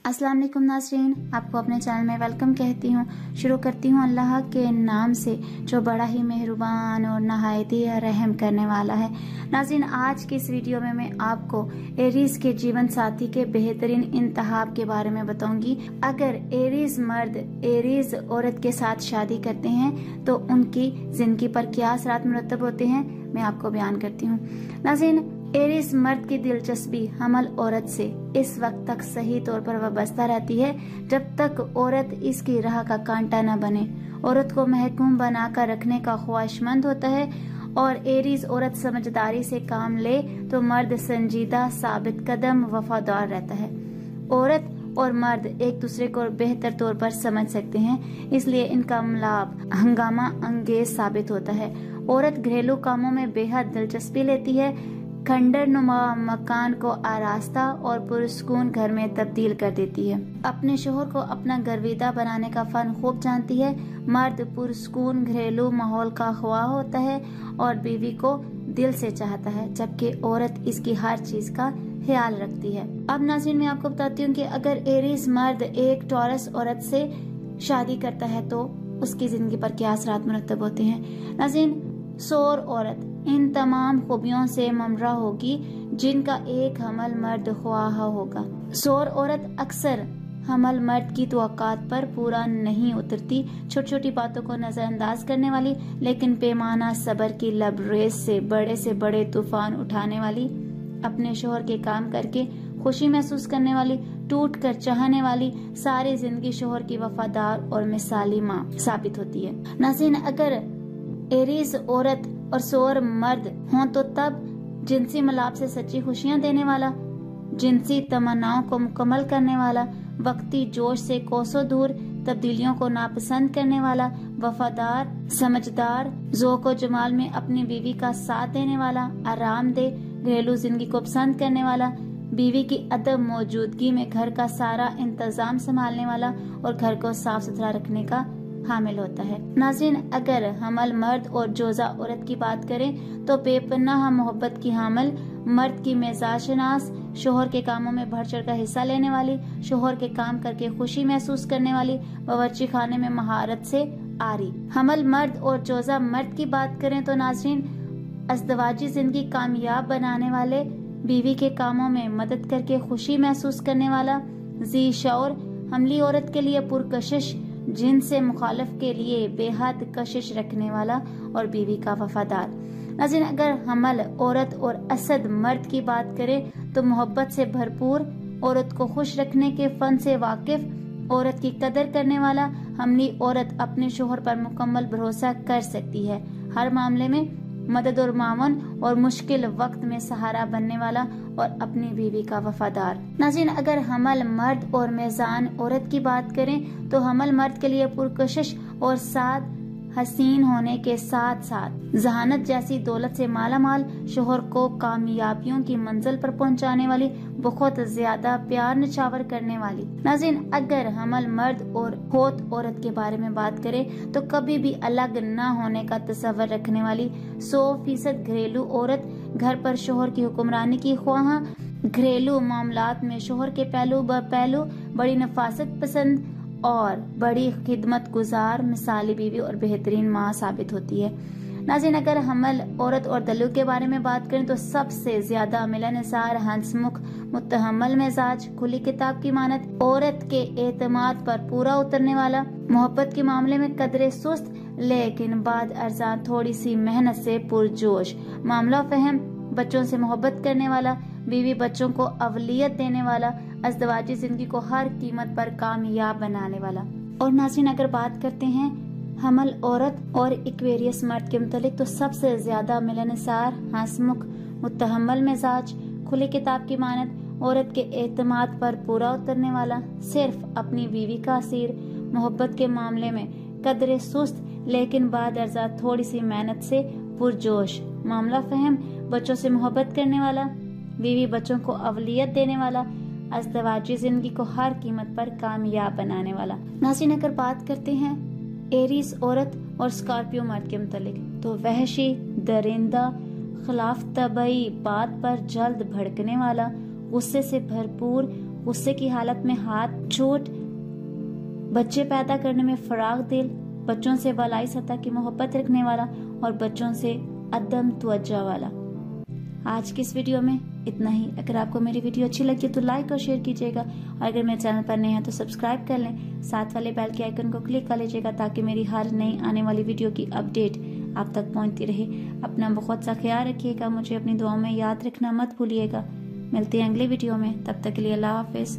अस्सलाम वालेकुम नाज़रीन, आपको अपने चैनल में वेलकम कहती हूँ। शुरू करती हूँ अल्लाह के नाम से जो बड़ा ही मेहरबान और नहायत ही रहम करने वाला है। नाज़रीन, आज की इस वीडियो में मैं आपको एरीज के जीवन साथी के बेहतरीन इंतखाब के बारे में बताऊंगी। अगर एरीज मर्द एरीज औरत के साथ शादी करते हैं तो उनकी जिंदगी पर क्या असरात मुरतब होते हैं, मैं आपको बयान करती हूँ। नाज़रीन, एरीज मर्द की दिलचस्पी हमल औरत से इस वक्त तक सही तौर पर वाबस्ता रहती है जब तक औरत इसकी राह का कांटा न बने, औरत को महकूम बनाकर रखने का ख्वाहिशमंद होता है। और एरीज औरत समझदारी से काम ले तो मर्द संजीदा, साबित कदम, वफादार रहता है। औरत और मर्द एक दूसरे को बेहतर तौर पर समझ सकते हैं, इसलिए इनका मिलाप हंगामा अंगेज साबित होता है। औरत घरेलू कामों में बेहद दिलचस्पी लेती है, खंडर नुमा मकान को आरास्ता और पुरस्कून घर में तब्दील कर देती है। अपने शोहर को अपना गर्विदा बनाने का फन खूब जानती है। मर्द पुरस्कून घरेलू माहौल का ख्वाह होता है और बीवी को दिल से चाहता है, जबकि औरत इसकी हर चीज का ख्याल रखती है। अब नाज़रीन, मैं आपको बताती हूँ कि अगर एरीज मर्द एक टॉरस औरत से शादी करता है तो उसकी जिंदगी पर क्या असरात मुरतब होते हैं। नाज़रीन, सौर औरत इन तमाम खूबियों से ममरा होगी जिनका एक हमल मर्द ख्वाह होगा। सौर औरत अक्सर हमल मर्द की तवक्कात पर पूरा नहीं उतरती, छोटी छोटी बातों को नजरअंदाज करने वाली, लेकिन पैमाना सब्र की लबरेज से बड़े तूफान उठाने वाली, अपने शोहर के काम करके खुशी महसूस करने वाली, टूट कर चाहने वाली, सारी जिंदगी शोहर की वफादार और मिसाली माँ साबित होती है। नाज़रीन, अगर एरीज औरत और सौर मर्द हों तो तब जिनसी मिलाप से सच्ची खुशियां देने वाला, जिनसी तमन्नाओं को मुकम्मल करने वाला, वक्ती जोश से कोसों दूर तब्दीलियों को नापसंद करने वाला, वफादार, समझदार, ज़ौक़ व जमाल में अपनी बीवी का साथ देने वाला, आरामदेह घरेलू जिंदगी को पसंद करने वाला, बीवी की अदम मौजूदगी में घर का सारा इंतजाम संभालने वाला और घर को साफ सुथरा रखने का हामिल होता है। नाज़रीन, अगर हमल मर्द और जोजा औरत की बात करें तो बेपनाह मोहब्बत की हामिल, मर्द की मिजाजशनास, शोहर के कामों में बढ़ चढ़ कर हिस्सा लेने वाली, शोहर के काम करके खुशी महसूस करने वाली, बावर्ची खाने में महारत से आरी। हमल मर्द और जोजा मर्द की बात करें तो नाज़रीन, अज़दवाजी जिंदगी कामयाब बनाने वाले, बीवी के कामों में मदद करके खुशी महसूस करने वाला, जी शौर हमली औरत के लिए पुरकशिश, जिनसे मुखालिफ के लिए बेहद कशिश रखने वाला और बीवी का वफादार। नाज़रीन, अगर हमल औरत और असद मर्द की बात करें तो मोहब्बत से भरपूर, औरत को खुश रखने के फन से वाकिफ, औरत की कदर करने वाला, हमली औरत अपने शोहर पर मुकम्मल भरोसा कर सकती है, हर मामले में मदद और मावन और मुश्किल वक्त में सहारा बनने वाला और अपनी बीवी का वफादार। नाज़रीन, अगर हमल मर्द और मेज़ान औरत की बात करें तो हमल मर्द के लिए पुरकशिश और साद हसीन होने के साथ साथ जहानत जैसी दौलत से माला माल, शोहर को कामयाबियों की मंजिल पर पहुंचाने वाली, बहुत ज्यादा प्यार निछावर करने वाली। नाज़रीन, अगर हमल मर्द और होत औरत के बारे में बात करें तो कभी भी अलग न होने का तस्वर रखने वाली, 100% घरेलू औरत, घर पर शोहर की हुक्मरानी की ख्वाह, घरेलू मामलात में शोहर के पहलू ब पहलू, बड़ी नफासत पसंद और बड़ी खिदमत गुजार मिसाली बीवी और बेहतरीन माँ साबित होती है। नाज़रीन, अगर हमल औरत और दल्लू के बारे में बात करें तो सबसे ज्यादा मिलनसार, हंसमुख, मुतहम्मल मिजाज, खुली किताब की मानत, औरत के एतमाद पर पूरा उतरने वाला, मोहब्बत के मामले में कदरे सुस्त लेकिन बाद अरजान थोड़ी सी मेहनत से पुरजोश, मामला फहम, बच्चों से मोहब्बत करने वाला, बीवी बच्चों को अवलियत देने वाला, अज़दवाजी जिंदगी को हर कीमत पर कामयाब बनाने वाला। और नाज़रीन, अगर बात करते हैं हमल औरत और एक्वेरियस मर्द के मुतालिक तो सबसे ज्यादा मिलनसार, हंसमुख, मुतहम्मल मिजाज, खुली किताब की मानत, औरत के एतमाद पर पूरा उतरने वाला, सिर्फ अपनी बीवी का असीर, मोहब्बत के मामले में कदरे सुस्त लेकिन बाद अरजा थोड़ी सी मेहनत से पुरजोश, मामला फहम, बच्चों से मोहब्बत करने वाला, बीवी बच्चों को अवलियत देने वाला, अज़दवाजी जिंदगी को हर कीमत पर कामयाब बनाने वाला। नाज़रीन, अगर बात करते हैं एरीज औरत और स्कॉर्पियो मर्द के मुतालिक तो वहशी, दरिंदा, खिलाफ तबई बात पर जल्द भड़कने वाला, गुस्से से भरपूर, غصے کی حالت میں ہاتھ چھوٹ، بچے پیدا کرنے میں فراغ دل، بچوں سے بالائی سطح کی محبت رکھنے والا اور بچوں سے عدم توجہ والا۔ آج کی اس ویڈیو میں اتنا ہی۔ اگر آپ کو میری ویڈیو اچھی لگی تو لائک اور شیئر کیجیے گا، اور اگر میرے چینل پر نئے ہیں تو سبسکرائب کر لیں، ساتھ والے بیل کے آئیکن کو کلک کر لیجیے گا تاکہ میری ہر نئی آنے والی ویڈیو کی اپڈیٹ آپ تک پہنچتی رہے۔ اپنا بہت سا خیال رکھیے گا، مجھے اپنی دعاؤں میں یاد رکھنا مت بھولیے گا۔ ملتے ہیں اگلی ویڈیو میں، تب تک کے لیے اللہ حافظ۔